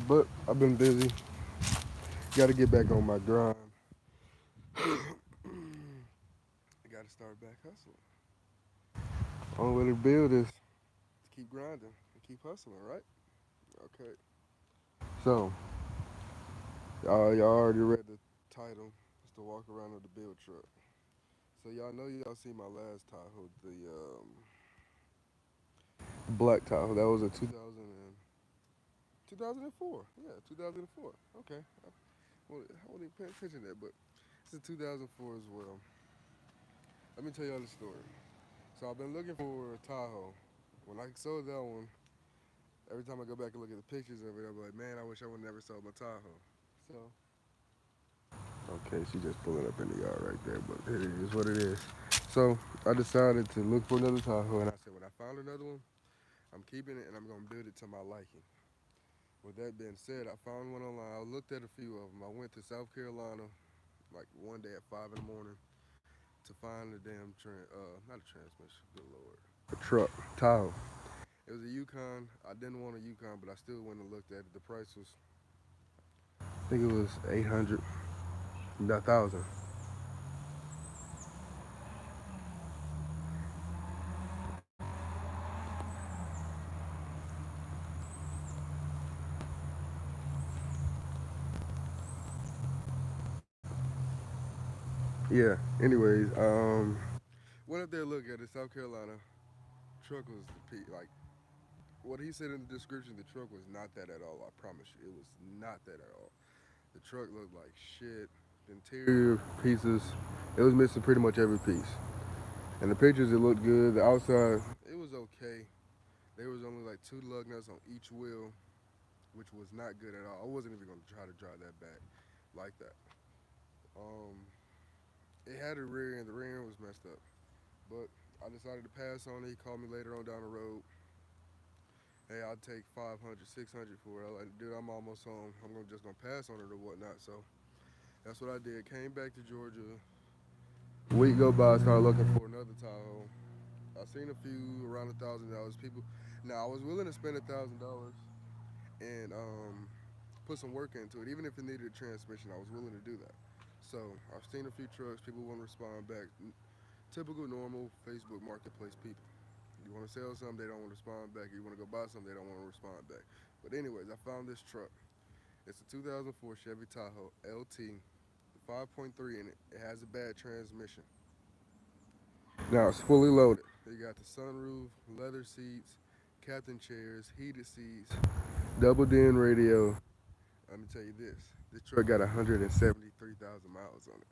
But I've been busy. Got to get back on my grind. I got to start back hustling. Only way to build is to keep grinding and keep hustling, right? Okay. So, y'all already read the title. It's the walk around of the build truck. So y'all know y'all seen my last Tahoe, the black Tahoe. That was a 2004. Yeah, 2004. Okay. I wasn't even paying attention to that, but it's a 2004 as well. Let me tell y'all the story. So I've been looking for a Tahoe. When I sold that one, every time I go back and look at the pictures of it, I'm like, man, I wish I would never sold my Tahoe. So, okay, she just pulling up in the yard right there, but it is what it is. So I decided to look for another Tahoe, and I said, when I found another one, I'm keeping it and I'm gonna build it to my liking. With that being said, I found one online. I looked at a few of them. I went to South Carolina like one day at 5 in the morning to find the damn not a transmission, good lord, a truck, Tahoe. It was a Yukon. I didn't want a Yukon, but I still went and looked at it. The price was, I think it was 800, 1,000. Yeah. Anyways, went up there to look at it. South Carolina truck was the peak. Like what he said in the description, the truck was not that at all. I promise you, it was not that at all. The truck looked like shit. The interior pieces, it was missing pretty much every piece. And the pictures, it looked good. The outside, it was okay. There was only like two lug nuts on each wheel, which was not good at all. I wasn't even gonna try to drive that back like that. Um, it had a rear end. The rear end was messed up, but I decided to pass on it. He called me later on down the road. Hey, I'll take 500, 600 for it. I like, dude, I'm almost home. I'm just gonna pass on it or whatnot. So that's what I did. Came back to Georgia. A week go by, started looking for another Tahoe. I seen a few around $1,000. People, now I was willing to spend $1,000 and put some work into it. Even if it needed a transmission, I was willing to do that. So I've seen a few trucks. People won't respond back. Typical, normal Facebook marketplace people. You want to sell something, they don't want to respond back. You want to go buy something, they don't want to respond back. But anyways, I found this truck. It's a 2004 Chevy Tahoe LT, 5.3 in it. It has a bad transmission. Now it's fully loaded. You got the sunroof, leather seats, captain chairs, heated seats, double din radio. Let me tell you this truck got 173,000 miles on it.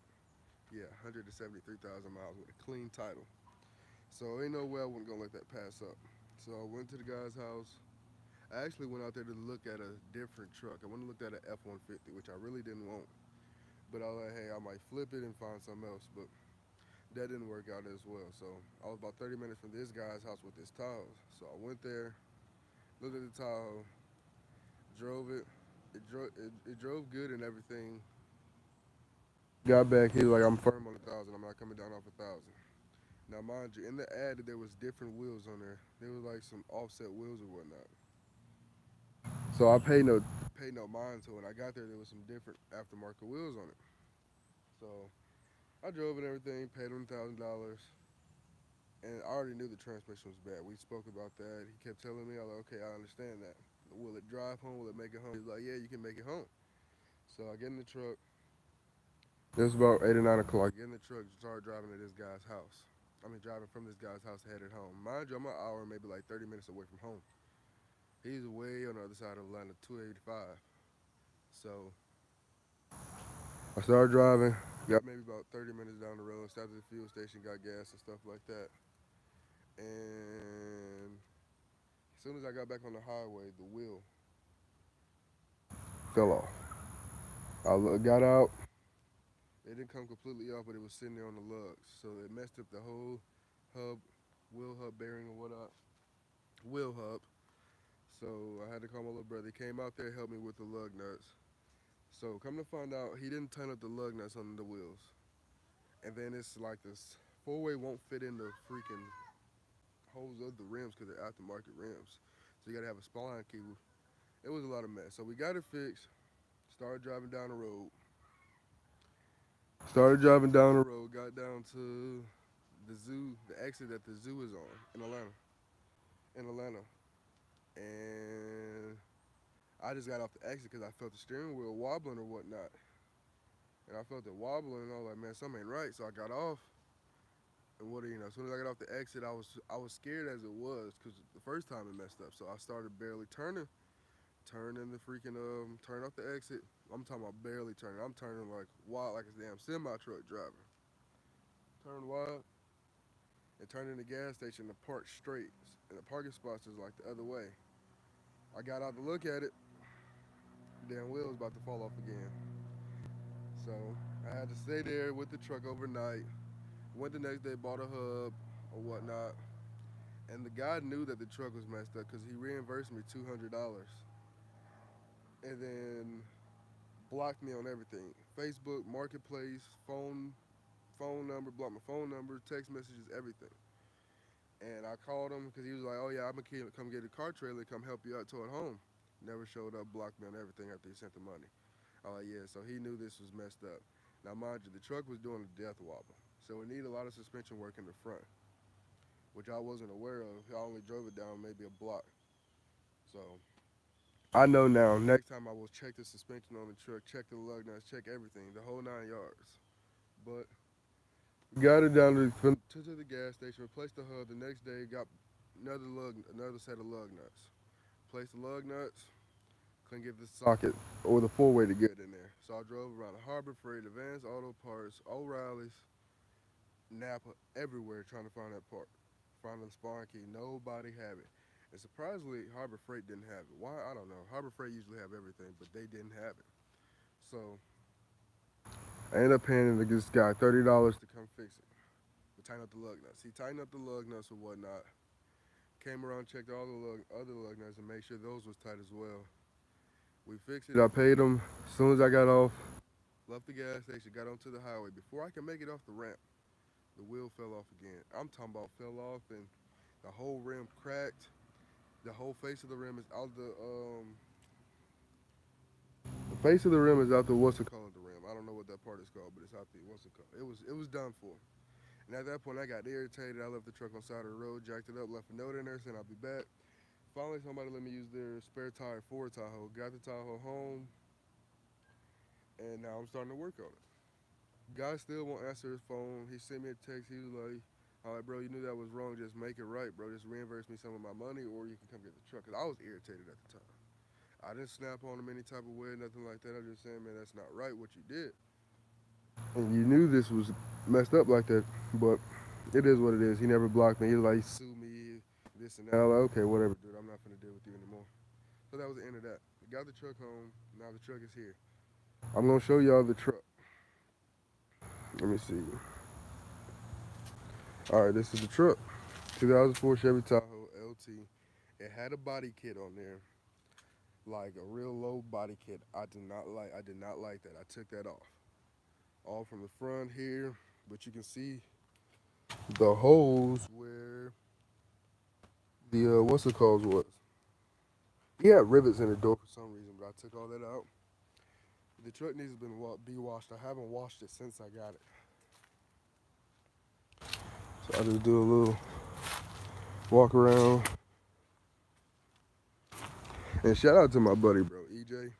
Yeah, 173,000 miles with a clean title. So ain't no way I wasn't gonna let that pass up. So I went to the guy's house. I actually went out there to look at a different truck. I went and looked at an F-150, which I really didn't want. But I was like, hey, I might flip it and find something else. But that didn't work out as well. So I was about 30 minutes from this guy's house with this Tahoe. So I went there, looked at the Tahoe, drove it. It drove good and everything. Got back, he was like, I'm firm on 1,000. I'm not coming down off 1,000. Now, mind you, in the ad, there was different wheels on there. There was like some offset wheels or whatnot. So I paid no mind to it. When I got there, there was some different aftermarket wheels on it. So I drove it and everything, paid him $1,000, and I already knew the transmission was bad. We spoke about that. He kept telling me, I was like, okay, I understand that. Will it drive home? Will it make it home? He's like, yeah, you can make it home. So I get in the truck. It was about 8 or 9 o'clock. Get in the truck, started driving to this guy's house. I mean, driving from this guy's house headed home. Mind you, I'm an hour, maybe like 30 minutes away from home. He's way on the other side of Atlanta, 285. So I started driving, got maybe about 30 minutes down the road, stopped at the fuel station, got gas and stuff like that. And as soon as I got back on the highway, the wheel fell off. I got out. It didn't come completely off, but it was sitting there on the lugs. So it messed up the whole hub, wheel hub bearing or whatnot, wheel hub. So I had to call my little brother. He came out there, helped me with the lug nuts. So come to find out, he didn't tighten up the lug nuts on the wheels. And then it's like this four-way won't fit in the freaking holes of the rims because they're aftermarket rims. So you gotta have a spline cable It was a lot of mess. So we got it fixed. Started driving down the road. Started driving down the road. Got down to the zoo, the exit that the zoo is on in Atlanta. In Atlanta, and I just got off the exit because I felt the steering wheel wobbling or whatnot. And I felt it wobbling, and I was like, man, something ain't right. So I got off, and what do you know? As soon as I got off the exit, I was scared as it was because the first time it messed up. So I started barely turning the freaking turn off the exit. I'm talking about barely turning. I'm turning like wild, like a damn semi truck driver. Turn wild and turn in the gas station to park straight, and the parking spots is like the other way. I got out to look at it. Damn wheel was about to fall off again. So I had to stay there with the truck overnight. Went the next day, bought a hub or whatnot. And the guy knew that the truck was messed up because he reimbursed me $200 and then blocked me on everything: Facebook, Marketplace, phone number, blocked my phone number, text messages, everything. And I called him because he was like, "Oh yeah, I'm gonna come get a car trailer, come help you out toward home." Never showed up, blocked me on everything after he sent the money. I was like, yeah, so he knew this was messed up. Now, mind you, the truck was doing a death wobble, so it needed a lot of suspension work in the front, which I wasn't aware of. I only drove it down maybe a block. So I know now. Next time I will check the suspension on the truck, check the lug nuts, check everything, the whole 9 yards. But got it down to the gas station, replaced the hub. The next day, got another set of lug nuts. Placed the lug nuts, couldn't get the socket or the four-way to get in there. So I drove around the Harbor Freight, Advanced Auto Parts, O'Reilly's, Napa, everywhere trying to find that part. Finding the spawn key, nobody had it. And surprisingly, Harbor Freight didn't have it. Why? I don't know. Harbor Freight usually have everything, but they didn't have it. So I ended up paying this guy $30 to come fix it, to tighten up the lug nuts. He tightened up the lug nuts or whatnot. Came around, checked all the other lug nuts, and made sure those was tight as well. We fixed it. I paid him as soon as I got off. Left the gas station, got onto the highway. Before I could make it off the ramp, the wheel fell off again. I'm talking about fell off and the whole rim cracked. The whole face of the rim is out the face of the rim is out the what's it called the rim. I don't know what that part is called, but it's out the what's it called. It was done for. And at that point I got irritated. I left the truck on the side of the road, jacked it up, left a note in there saying I'll be back. Finally somebody let me use their spare tire for a Tahoe. Got the Tahoe home and now I'm starting to work on it. Guy still won't answer his phone. He sent me a text. He was like, "All right, bro, you knew that was wrong. Just make it right, bro. Just reimburse me some of my money, or you can come get the truck." Cause I was irritated at the time. I didn't snap on him any type of way, nothing like that. I just saying, man, that's not right what you did. And you knew this was messed up like that, but it is what it is. He never blocked me. He was like, sue me, this and that. I was like, okay, whatever, dude. I'm not gonna deal with you anymore. So that was the end of that. We got the truck home. Now the truck is here. I'm gonna show y'all the truck. Let me see. All right, this is the truck. 2004 Chevy Tahoe LT. It had a body kit on there, like a real low body kit. I did not like. I did not like that. I took that off. All from the front here, but you can see the holes where the what's it called was. He had rivets in the door for some reason, but I took all that out. The truck needs to be washed. I haven't washed it since I got it, so I just do a little walk around. And shout out to my buddy, bro, EJ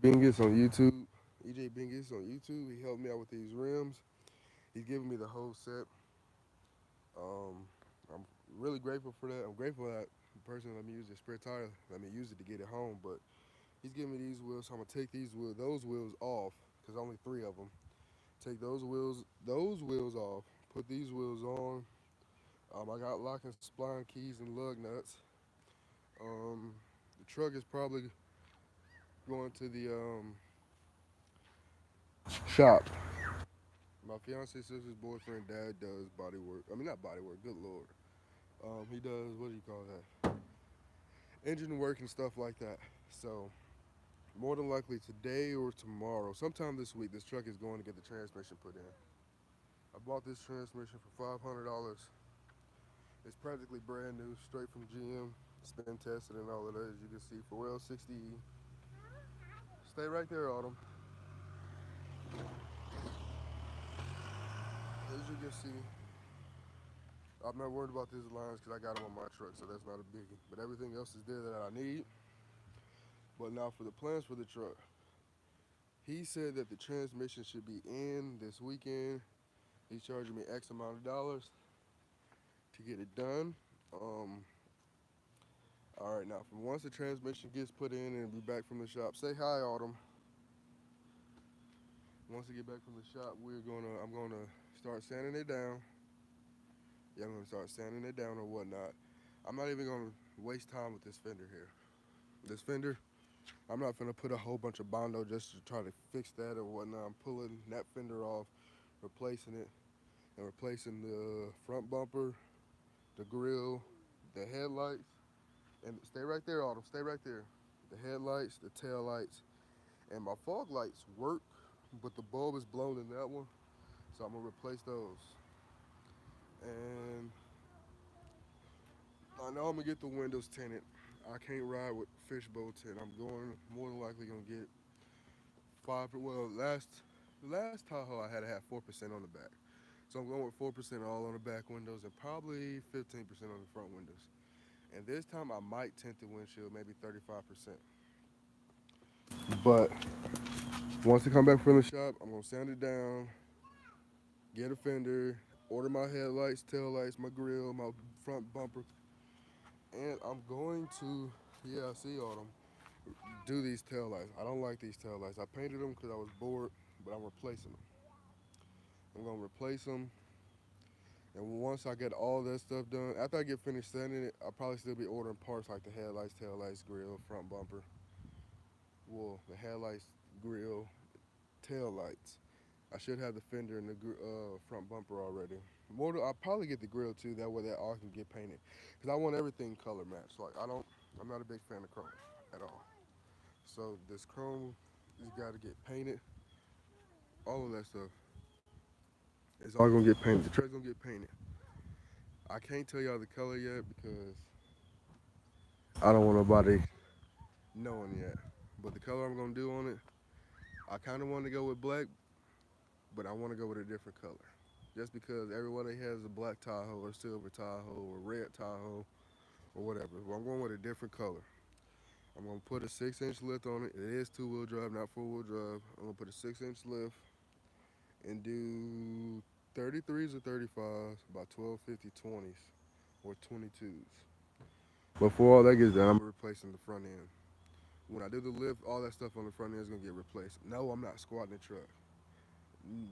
Bingus on YouTube. EJ Bingus on YouTube. He helped me out with these rims. He's giving me the whole set. I'm really grateful for that. I'm grateful that the person let me use the spare tire, let me use it to get it home. But he's giving me these wheels, so I'm gonna take those wheels off, cause only three of them. Take those wheels off. Put these wheels on. I got lock and spline keys and lug nuts. Um, the truck is probably going to the shop. My fiance sister's boyfriend dad does body work. I mean not body work. Good lord. He does what do you call that? Engine work and stuff like that. So more than likely today or tomorrow, sometime this week, this truck is going to get the transmission put in. I bought this transmission for $500. It's practically brand new, straight from GM. spin tested and all of that. As you can see, Pharrell 60. Stay right there, Autumn. As you can see, I'm not worried about these lines because I got them on my truck, so that's not a biggie. But everything else is there that I need. But now for the plans for the truck, he said that the transmission should be in this weekend. He's charging me X amount of dollars to get it done. Um, all right, now from once the transmission gets put in and be back from the shop, say hi, Autumn. Once I get back from the shop, I'm gonna start sanding it down. Yeah, I'm gonna start sanding it down or whatnot. I'm not even gonna waste time with this fender here. This fender, I'm not gonna put a whole bunch of Bondo just to try to fix that or whatnot. I'm pulling that fender off, replacing it, and replacing the front bumper, the grill, the headlights, and stay right there, Autumn. Stay right there. The headlights, the tail lights, and my fog lights work, but the bulb is blown in that one, so I'm gonna replace those. And I know I'm gonna get the windows tinted. I can't ride with fishbowl tint. I'm going more than likely gonna get five. Well, last Tahoe I had to have 4% on the back, so I'm going with 4% all on the back windows and probably 15% on the front windows. And this time I might tint the windshield, maybe 35%. But once I come back from the shop, I'm gonna sand it down, get a fender, order my headlights, tail lights, my grill, my front bumper, and I'm going to, yeah, I see Autumn, do these tail lights. I don't like these tail lights. I painted them because I was bored, but I'm replacing them. I'm gonna replace them, and once I get all that stuff done, after I get finished sanding it, I'll probably still be ordering parts like the headlights, tail lights, grill, front bumper. Well, the headlights, grill, tail lights. I should have the fender and the front bumper already. I'll probably get the grill too. That way that all can get painted. Cause I want everything color matched. Like I'm not a big fan of chrome at all. So this chrome has got to get painted. All of that stuff is all gonna get painted. The truck's gonna get painted. I can't tell y'all the color yet because I don't want nobody knowing yet. But the color I'm gonna do on it, I kind of want to go with black, but I want to go with a different color. Just because everybody has a black Tahoe or silver Tahoe or red Tahoe or whatever. Well, I'm going with a different color. I'm gonna put a 6-inch lift on it. It is 2-wheel drive, not 4-wheel drive. I'm gonna put a 6-inch lift and do 33s or 35s, about 1250 20s or 22s. Before all that gets done, I'm replacing the front end. When I do the lift, all that stuff on the front end is gonna get replaced. No, I'm not squatting the truck.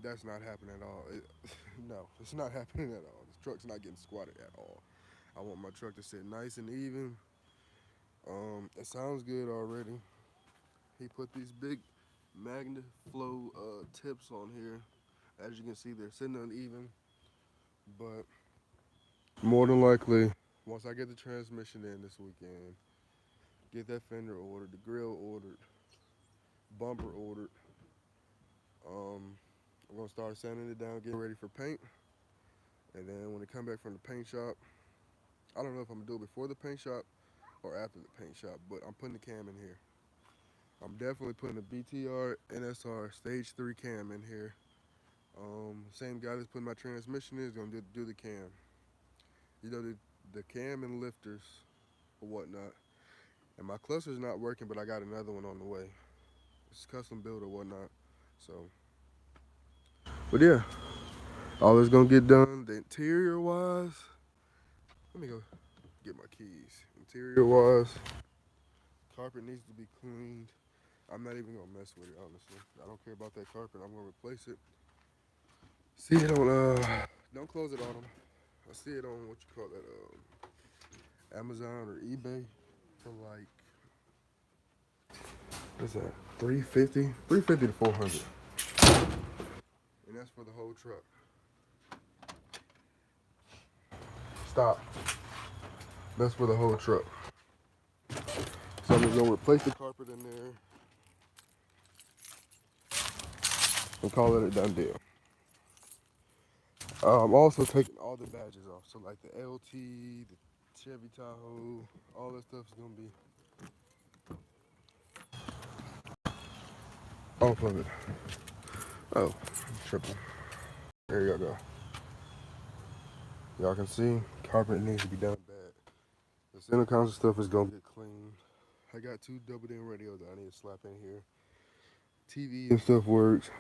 That's not happening at all. No, it's not happening at all. This truck's not getting squatted at all. I want my truck to sit nice and even. It sounds good already. He put these big MagnaFlow tips on here. As you can see, they're sitting uneven, but more than likely, once I get the transmission in this weekend, get that fender ordered, the grill ordered, bumper ordered, I'm gonna start sanding it down, getting ready for paint, and then when I come back from the paint shop, I don't know if I'm gonna do it before the paint shop or after the paint shop, but I'm putting the cam in here. I'm definitely putting a BTR NSR Stage 3 cam in here. Same guy that's putting my transmission in is gonna do the cam. You know, the cam and lifters or whatnot. And my cluster's not working, but I got another one on the way. It's custom built or whatnot. So, but yeah, all is gonna get done. The interior wise, let me go get my keys. Interior wise, carpet needs to be cleaned. I'm not even gonna mess with it, honestly. I don't care about that carpet. I'm gonna replace it. See it on don't close it on them. I see it on what you call that, Amazon or eBay for like, what's that? 350, 350 to 400, and that's for the whole truck. Stop. That's for the whole truck. So I'm just gonna replace the carpet in there and call it a done deal. I'm also taking all the badges off. So like the LT, the Chevy Tahoe, all that stuff is gonna be off of it. Oh, triple. There you go. Y'all can see, carpet needs to be done bad. The center console stuff is gonna get clean. I got 2 double din radios that I need to slap in here. TV and stuff works.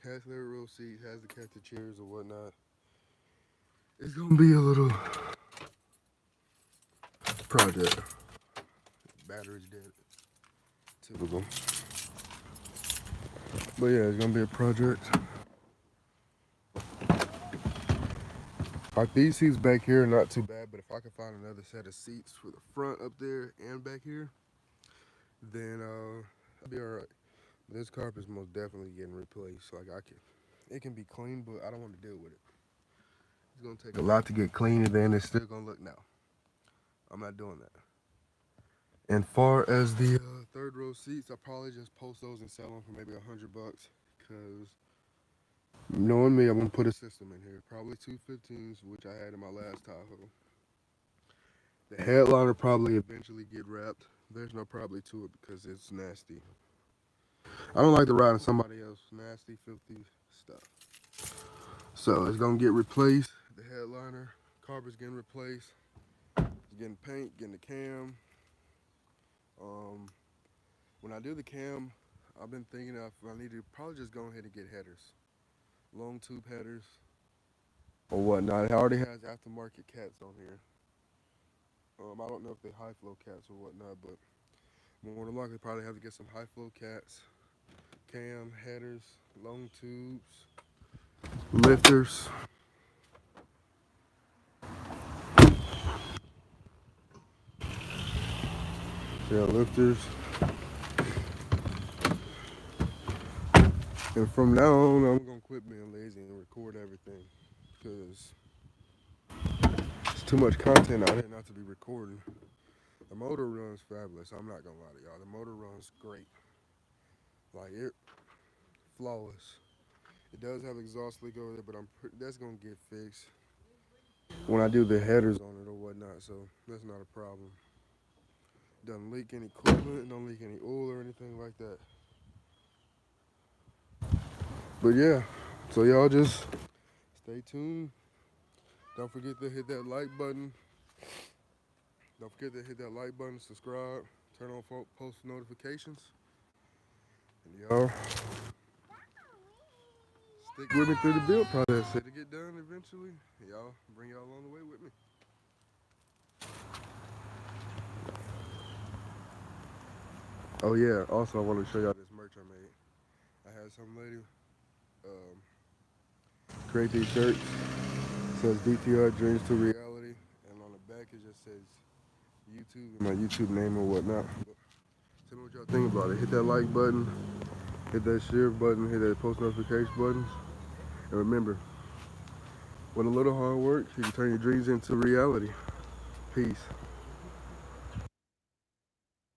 Has leather row seats, has the captain chairs or whatnot. It's gonna be a little project. Battery's dead. Typical. But yeah, it's gonna be a project. Like these seats back here are not too bad, but if I can find another set of seats for the front up there and back here, then I'll be alright. This carpet is most definitely getting replaced. Like it can be clean, but I don't want to deal with it. It's gonna take a lot to get clean, and then it's still gonna look now. I'm not doing that. And far as the third row seats, I probably just post those and sell them for maybe $100, cause knowing me, I'm gonna put a system in here. Probably 215s, which I had in my last Tahoe. The headliner probably eventually get wrapped. There's no probably to it because it's nasty. I don't like to ride in somebody else's nasty, filthy stuff. So it's gonna get replaced. The headliner, carpet's getting replaced. It's getting paint, getting the cam. When I do the cam, I've been thinking I need to probably just go ahead and get headers, long tube headers or whatnot. It already has aftermarket cats on here. I don't know if they high flow cats or whatnot, but more than likely probably have to get some high flow cats, cam headers, long tubes, lifters. Yeah, lifters. And from now on, I'm gonna quit being lazy and record everything, because it's too much content out here not to be recording. The motor runs fabulous. I'm not gonna lie to y'all. The motor runs great. Like it, flawless. It does have exhaust leak over there, but that's gonna get fixed when I do the headers on it or whatnot. So that's not a problem. Doesn't leak any coolant, don't leak any oil or anything like that. But yeah, so y'all just stay tuned. Don't forget to hit that like button. Don't forget to hit that like button, subscribe, turn on post notifications. And y'all stick with me through the build process. It'll get done eventually. Y'all bring y'all along the way with me. Oh yeah, also I want to show y'all this merch I made. I had some lady create these shirts. It says DTR Dreams to Reality, and on the back it just says YouTube and my YouTube name or whatnot. But tell me what y'all think about it. Hit that like button, hit that share button, hit that post notification buttons, and remember, with a little hard work, you can turn your dreams into reality. Peace.